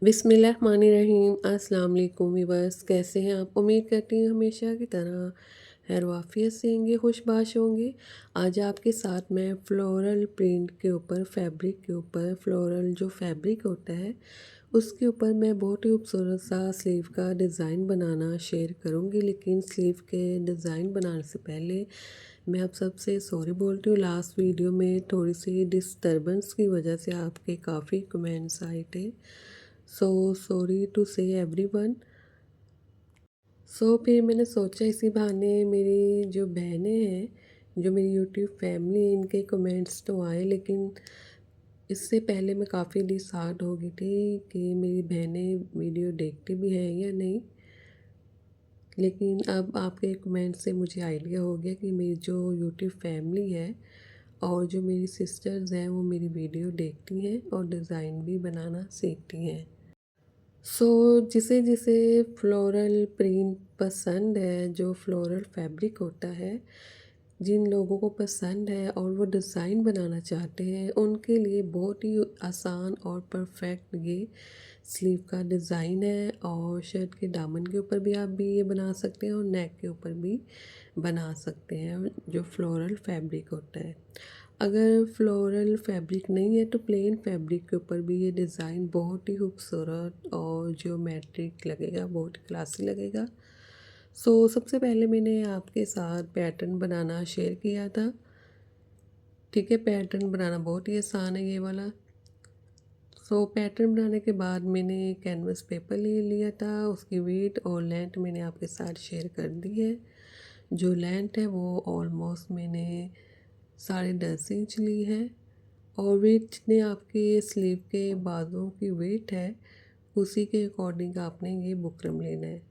बिस्मिल्लाहिर्रहमानिर्रहीम। अस्सलाम वालेकुम व्यूअर्स, कैसे हैं आप? उम्मीद करती हूँ हमेशा की तरह खैर वाफियत से होंगे, खुशबाश होंगे। आज आपके साथ मैं फ्लोरल प्रिंट के ऊपर, फैब्रिक के ऊपर, फ्लोरल जो फैब्रिक होता है उसके ऊपर मैं बहुत ही खूबसूरत सा स्लीव का डिज़ाइन बनाना शेयर करूँगी। लेकिन स्लीव के डिज़ाइन बनाने से पहले मैं आप सबसे सॉरी बोलती हूँ। लास्ट वीडियो में थोड़ी सी डिस्टर्बेंस की वजह से आपके काफ़ी कमेंट्स आए थे, सो सॉरी टू से एवरीवन। फिर मैंने सोचा इसी बहाने मेरी जो बहनें हैं, जो मेरी यूट्यूब फैमिली है, इनके कमेंट्स तो आए, लेकिन इससे पहले मैं काफ़ी डिसहार्ट हो गई थी कि मेरी बहनें वीडियो देखती भी हैं या नहीं। लेकिन अब आपके कमेंट से मुझे आइडिया हो गया कि मेरी जो यूट्यूब फैमिली है और जो मेरी सिस्टर्स हैं वो मेरी वीडियो देखती हैं और डिज़ाइन भी बनाना सीखती हैं। जिसे जिसे फ्लोरल प्रिंट पसंद है, जो फ्लोरल फैब्रिक होता है, जिन लोगों को पसंद है और वो डिज़ाइन बनाना चाहते हैं, उनके लिए बहुत ही आसान और परफेक्ट ये स्लीव का डिज़ाइन है। और शर्ट के दामन के ऊपर भी आप भी ये बना सकते हैं और नेक के ऊपर भी बना सकते हैं, जो फ्लोरल फैब्रिक होता है। अगर फ्लोरल फैब्रिक नहीं है तो प्लेन फैब्रिक के ऊपर भी ये डिज़ाइन बहुत ही खूबसूरत और ज्योमेट्रिक लगेगा, बहुत क्लासी लगेगा। सबसे पहले मैंने आपके साथ पैटर्न बनाना शेयर किया था। ठीक है, पैटर्न बनाना बहुत ही आसान है ये वाला। पैटर्न बनाने के बाद मैंने कैनवस पेपर ले लिया था, उसकी वेट और लेंथ मैंने आपके साथ शेयर कर दी है। जो लेंथ है वो ऑलमोस्ट मैंने 10.5 इंच ली है। और वेट जितने आपके स्लीव के बाजू की वेट है उसी के अकॉर्डिंग आपने ये बुकरम लेना है।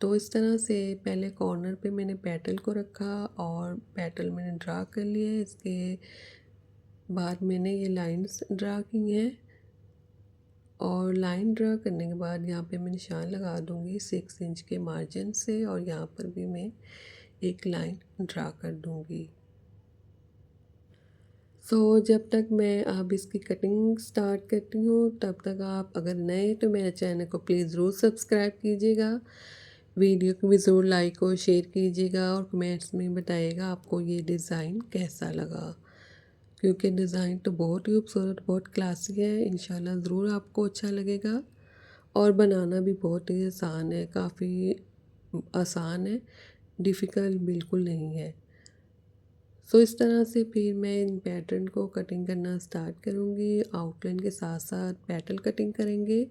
तो इस तरह से पहले कॉर्नर पे मैंने पेटल को रखा और पेटल मैंने ड्रा कर लिया है। इसके बाद मैंने ये लाइंस ड्रा की हैं और लाइन ड्रा करने के बाद यहाँ पे मैं निशान लगा दूँगी 6 इंच के मार्जिन से, और यहाँ पर भी मैं एक लाइन ड्रा कर दूँगी। जब तक मैं अब इसकी कटिंग स्टार्ट करती हूँ, तब तक आप अगर नए तो मेरे चैनल को प्लीज़ ज़रूर सब्सक्राइब कीजिएगा। वीडियो को भी ज़रूर लाइक और शेयर कीजिएगा और कमेंट्स में बताइएगा आपको ये डिज़ाइन कैसा लगा, क्योंकि डिज़ाइन तो बहुत ही खूबसूरत, बहुत क्लासी है। इंशाल्लाह ज़रूर आपको अच्छा लगेगा और बनाना भी बहुत ही आसान है, काफ़ी आसान है, डिफ़िकल्ट बिल्कुल नहीं है। इस तरह से फिर मैं इन पैटर्न को कटिंग करना स्टार्ट करूँगी। आउटलाइन के साथ साथ पेटल कटिंग करेंगे।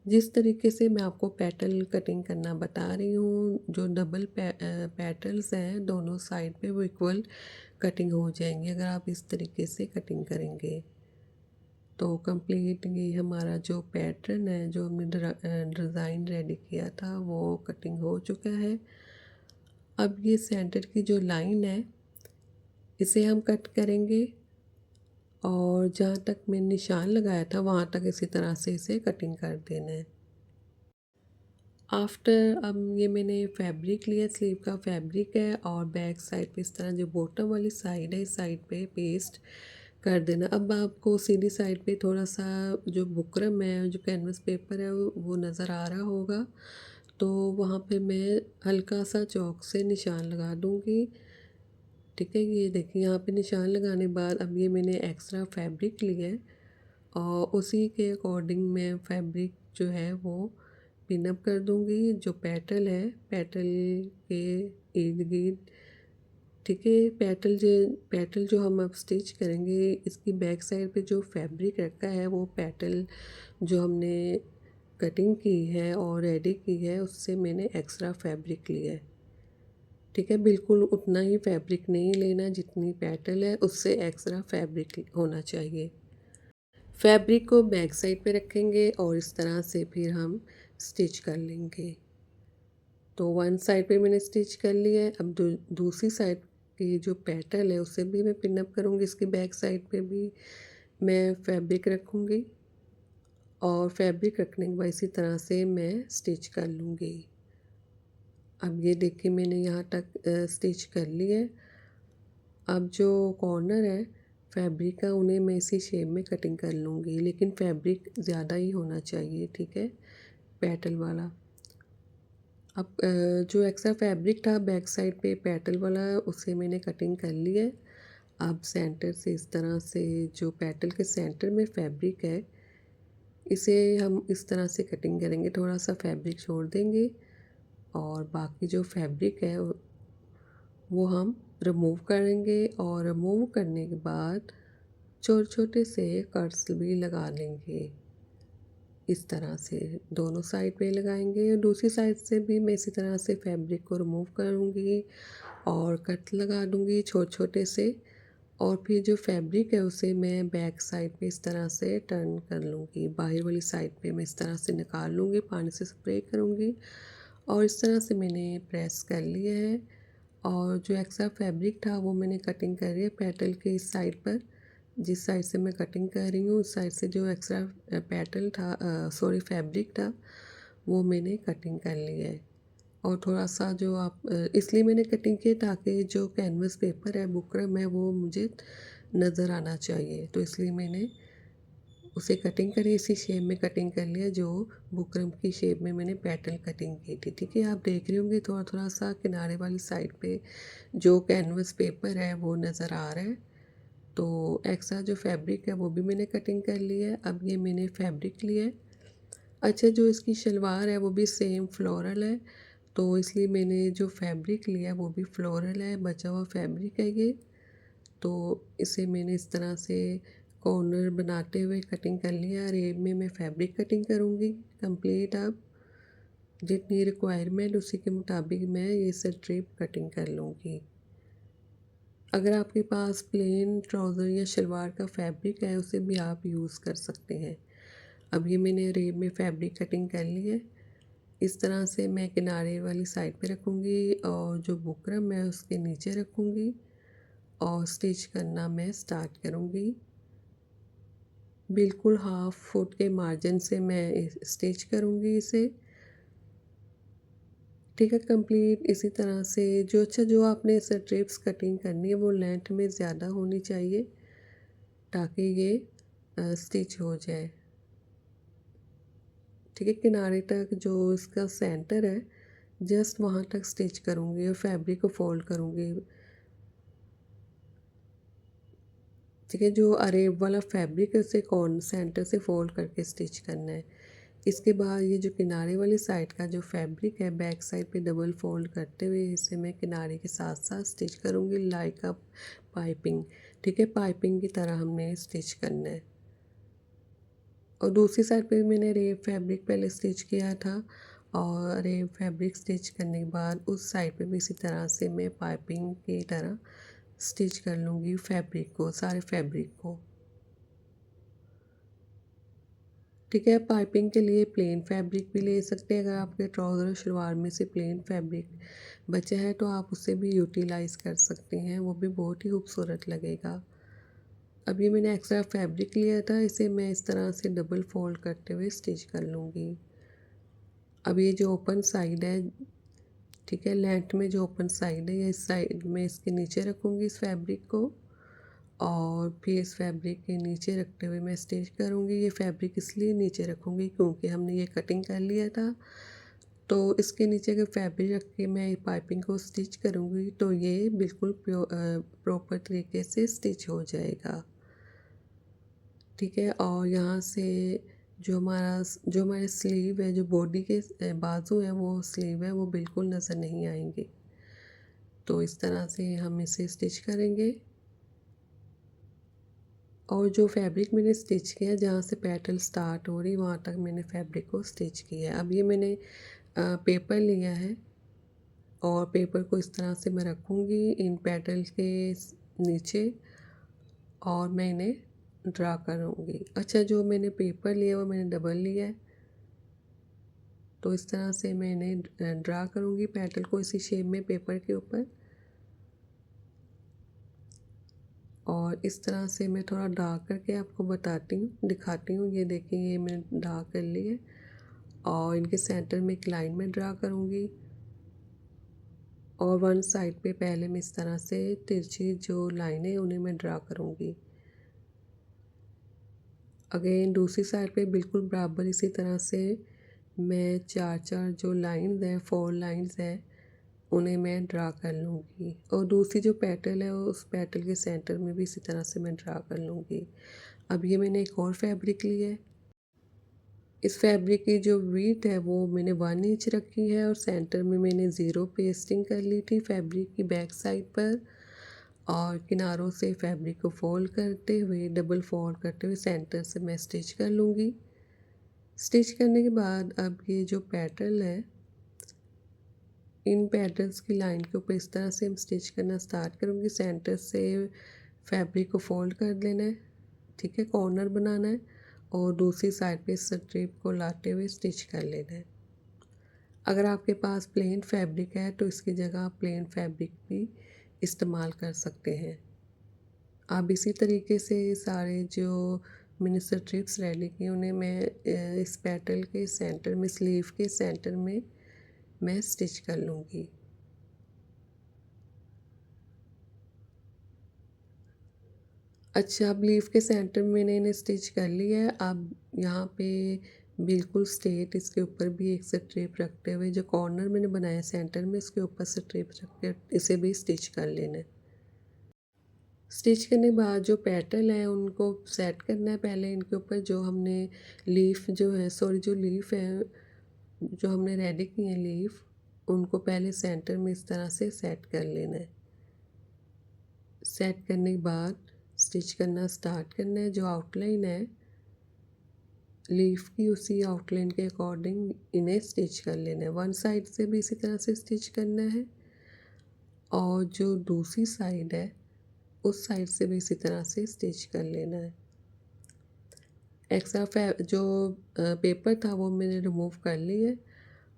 जिस तरीके से मैं आपको पेटल कटिंग करना बता रही हूँ, जो डबल पेटल्स हैं दोनों साइड पे वो इक्वल कटिंग हो जाएंगी अगर आप इस तरीके से कटिंग करेंगे। तो कंप्लीट ये हमारा जो पैटर्न है, जो हमने डिज़ाइन रेडी किया था, वो कटिंग हो चुका है। अब ये सेंटर की जो लाइन है इसे हम कट करेंगे और जहाँ तक मैं निशान लगाया था वहाँ तक इसी तरह से इसे कटिंग कर देना है। आफ्टर अब ये मैंने फैब्रिक लिया, स्लीव का फैब्रिक है, और बैक साइड पे इस तरह जो बॉटम वाली साइड है इस साइड पे पेस्ट कर देना। अब आपको सीधी साइड पे थोड़ा सा जो बुकरम है, जो कैनवस पेपर है वो नज़र आ रहा होगा, तो वहाँ पे मैं हल्का सा चौक से निशान लगा दूँगी। ठीक है, ये देखिए यहाँ पे निशान लगाने के बाद अब ये मैंने एक्स्ट्रा फैब्रिक लिया है और उसी के अकॉर्डिंग मैं फैब्रिक जो है वो पिनअप कर दूँगी। जो पेटल है, पेटल के इर्द गिर्द, ठीक है, पेटल जो हम अब स्टिच करेंगे, इसकी बैक साइड पे जो फैब्रिक रखा है वो पेटल जो हमने कटिंग की है और रेडी की है उससे मैंने एक्स्ट्रा फैब्रिक लिया है। ठीक है, बिल्कुल उतना ही फैब्रिक नहीं लेना जितनी पेटल है, उससे एक्स्ट्रा फैब्रिक होना चाहिए। फैब्रिक को बैक साइड पे रखेंगे और इस तरह से फिर हम स्टिच कर लेंगे। तो वन साइड पे मैंने स्टिच कर लिया है। अब दूसरी साइड की जो पेटल है उसे भी मैं पिन अप करूँगी। इसकी बैक साइड पे भी मैं फैब्रिक रखूँगी और फैब्रिक रखने के बाद इसी तरह से मैं स्टिच कर लूँगी। अब ये देखिए मैंने यहाँ तक स्टिच कर ली है। अब जो कॉर्नर है फैब्रिक का उन्हें मैं इसी शेप में कटिंग कर लूँगी, लेकिन फैब्रिक ज़्यादा ही होना चाहिए, ठीक है, पेटल वाला। अब जो एक्स्ट्रा फैब्रिक था बैक साइड पे पेटल वाला, उसे मैंने कटिंग कर लिया है। अब सेंटर से इस तरह से जो पेटल के सेंटर में फैब्रिक है, इसे हम इस तरह से कटिंग करेंगे, थोड़ा सा फैब्रिक छोड़ देंगे और बाकी जो फैब्रिक है वो हम रिमूव करेंगे और रिमूव करने के बाद छोटे-छोटे से कट्स भी लगा लेंगे। इस तरह से दोनों साइड पे लगाएँगे और दूसरी साइड से भी मैं इसी तरह से फैब्रिक को रिमूव करूँगी और कट लगा दूँगी छोटे-छोटे से। और फिर जो फैब्रिक है उसे मैं बैक साइड पे इस तरह से टर्न कर लूँगी। बाहर वाली साइड पे मैं इस तरह से निकाल लूँगी, पानी से स्प्रे करूँगी और इस तरह से मैंने प्रेस कर लिया है। और जो एक्स्ट्रा फैब्रिक था वो मैंने कटिंग करी है पेटल के इस साइड पर। जिस साइड से मैं कटिंग कर रही हूँ उस साइड से जो एक्स्ट्रा पेटल था, सॉरी फैब्रिक था, वो मैंने कटिंग कर लिया है। और थोड़ा-सा जो आप इसलिए मैंने कटिंग की ताकि जो कैनवस पेपर है, बुकरम है, वो मुझे नज़र आना चाहिए। तो इसलिए मैंने उसे कटिंग करी, इसी शेप में कटिंग कर लिया जो बुकरम की शेप में मैंने पेटल कटिंग की थी, ठीक है। आप देख रहे होंगे थोड़ा-थोड़ा सा किनारे वाली साइड पे जो कैनवस पेपर है वो नज़र आ रहा है। तो एक्स्ट्रा जो फैब्रिक है वो भी मैंने कटिंग कर लिया है। अब ये मैंने फैब्रिक लिया है। अच्छा, जो इसकी शलवार है वो भी सेम फ्लोरल है, तो इसलिए मैंने जो फैब्रिक लिया है वो भी फ्लोरल है, बचा हुआ फैब्रिक है ये। तो इसे मैंने इस तरह से कॉर्नर बनाते हुए कटिंग कर लिया। रेब में मैं फैब्रिक कटिंग करूँगी कंप्लीट। अब जितनी रिक्वायरमेंट उसी के मुताबिक मैं ये स्ट्रिप कटिंग कर लूँगी। अगर आपके पास प्लेन ट्राउज़र या शलवार का फैब्रिक है उसे भी आप यूज़ कर सकते हैं। अब ये मैंने रेब में फैब्रिक कटिंग कर ली है। इस तरह से मैं किनारे वाली साइड पे रखूँगी और जो बुकरम है उसके नीचे रखूँगी और स्टिच करना मैं स्टार्ट करूँगी। बिल्कुल हाफ फुट के मार्जिन से मैं स्टिच करूँगी इसे, ठीक है, कंप्लीट। इसी तरह से जो आपने स्ट्रिप्स कटिंग करनी है वो लेंथ में ज़्यादा होनी चाहिए ताकि ये स्टिच हो जाए, ठीक है। किनारे तक जो इसका सेंटर है जस्ट वहाँ तक स्टिच करूँगी और फैब्रिक को फोल्ड करूँगी, ठीक है। जो अरेब वाला फैब्रिक है उसे कॉर्न सेंटर से फोल्ड करके स्टिच करना है। इसके बाद ये जो किनारे वाली साइड का जो फैब्रिक है बैक साइड पे डबल फोल्ड करते हुए इसे मैं किनारे के साथ साथ स्टिच करूँगी लाइक अ पाइपिंग, ठीक है। पाइपिंग की तरह हमने स्टिच करना है। और दूसरी साइड पे मैंने रेब फैब्रिक पहले स्टिच किया था और रेब फैब्रिक स्टिच करने के बाद उस साइड पे भी इसी तरह से मैं पाइपिंग की तरह स्टिच कर लूँगी फैब्रिक को, सारे फैब्रिक को, ठीक है। पाइपिंग के लिए प्लेन फैब्रिक भी ले सकते हैं। अगर आपके ट्राउज़र और शलवार में से प्लेन फैब्रिक बचा है तो आप उसे भी यूटिलाइज़ कर सकते हैं, वो भी बहुत ही खूबसूरत लगेगा। अब ये मैंने एक्स्ट्रा फैब्रिक लिया था, इसे मैं इस तरह से डबल फोल्ड करते हुए स्टिच कर लूँगी। अब ये जो ओपन साइड है, ठीक है, लेंथ में जो ओपन साइड है, ये इस साइड में इसके नीचे रखूँगी इस फैब्रिक को और फिर इस फैब्रिक के नीचे रखते हुए मैं स्टिच करूँगी। ये फैब्रिक इसलिए नीचे रखूँगी क्योंकि हमने ये कटिंग कर लिया था, तो इसके नीचे अगर फैब्रिक रख के मैं पाइपिंग को स्टिच करूँगी तो ये बिल्कुल प्रॉपर तरीके से स्टिच हो जाएगा, ठीक है। और यहाँ से जो हमारे स्लीव है, जो बॉडी के बाजू हैं वो स्लीव है वो बिल्कुल नज़र नहीं आएंगे। तो इस तरह से हम इसे स्टिच करेंगे और जो फैब्रिक मैंने स्टिच किया जहाँ से पेटल स्टार्ट हो रही वहाँ तक मैंने फैब्रिक को स्टिच किया है। अब ये मैंने पेपर लिया है और पेपर को इस तरह से मैं रखूँगी इन पेटल के नीचे और मैं इन्हें ड्रा करूँगी। अच्छा, जो मैंने पेपर लिया वो मैंने डबल लिया है, तो इस तरह से मैं इन्हें ड्रा करूँगी पेटल को इसी शेप में पेपर के ऊपर। और इस तरह से मैं थोड़ा डार्क करके आपको बताती हूँ, दिखाती हूँ। ये देखिए, ये मैंने डार्क कर ली है और इनके सेंटर में एक लाइन में ड्रा करूँगी और वन साइड पे पहले मैं इस तरह से तिरछी जो लाइनें उन्हें मैं ड्रा करूँगी। अगेन दूसरी साइड पे बिल्कुल बराबर इसी तरह से मैं 4-4 जो लाइन्स हैं, 4 लाइन्स हैं, उन्हें मैं ड्रा कर लूँगी और दूसरी जो पेटल है उस पेटल के सेंटर में भी इसी तरह से मैं ड्रा कर लूँगी। अब ये मैंने एक और फैब्रिक ली है। इस फैब्रिक की जो विड्थ है वो मैंने 1 इंच रखी है और सेंटर में मैंने ज़ीरो पेस्टिंग कर ली थी फैब्रिक की बैक साइड पर, और किनारों से फैब्रिक को फोल्ड करते हुए, डबल फोल्ड करते हुए सेंटर से मैं स्टिच कर लूँगी। स्टिच करने के बाद अब ये जो पेटल है, इन पेटल्स की लाइन के ऊपर इस तरह से हम स्टिच करना स्टार्ट करूँगी। सेंटर से फैब्रिक को फोल्ड कर लेना है, ठीक है, कॉर्नर बनाना है और दूसरी साइड पे स्ट्रिप को लाते हुए स्टिच कर लेना है। अगर आपके पास प्लेन फैब्रिक है तो इसकी जगह आप प्लेन फैब्रिक भी इस्तेमाल कर सकते हैं। आप इसी तरीके से सारे जो मैंने स्ट्रिप्स रेडी की उन्हें मैं इस पेटल के सेंटर में, स्लीव के सेंटर में मैं स्टिच कर लूँगी। अच्छा, अब लीफ के सेंटर में मैंने इन्हें स्टिच कर लिया है। अब यहाँ पे बिल्कुल स्ट्रेट इसके ऊपर भी एक स्ट्रिप रखते हुए जो कॉर्नर मैंने बनाया सेंटर में, इसके ऊपर स्ट्रिप रख के इसे भी स्टिच कर लेना है। स्टिच करने के बाद जो पेटल है उनको सेट करना है। पहले इनके ऊपर जो हमने लीफ जो है, सॉरी, जो लीफ है जो हमने रेडी की है लीफ, उनको पहले सेंटर में इस तरह से सेट कर लेना है। सेट करने के बाद स्टिच करना स्टार्ट करना है। जो आउटलाइन है लीफ की, उसी आउटलाइन के अकॉर्डिंग इन्हें स्टिच कर लेना है। वन साइड से भी इसी तरह से स्टिच करना है और जो दूसरी साइड है उस साइड से भी इसी तरह से स्टिच कर लेना है। एक्स्ट्रा जो पेपर था वो मैंने रिमूव कर लिया है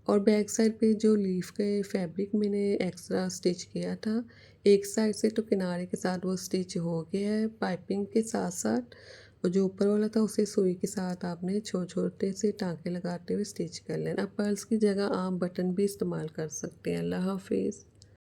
और बैक साइड पे जो लीफ के फैब्रिक मैंने एक्स्ट्रा स्टिच किया था, एक साइड से तो किनारे के साथ वो स्टिच हो गया है पाइपिंग के साथ साथ, और जो ऊपर वाला था उसे सुई के साथ आपने छोटे छोटे से टाँके लगाते हुए स्टिच कर लेना। पर्ल्स की जगह आप बटन भी इस्तेमाल कर सकते हैं। अल्लाह हाफिज़।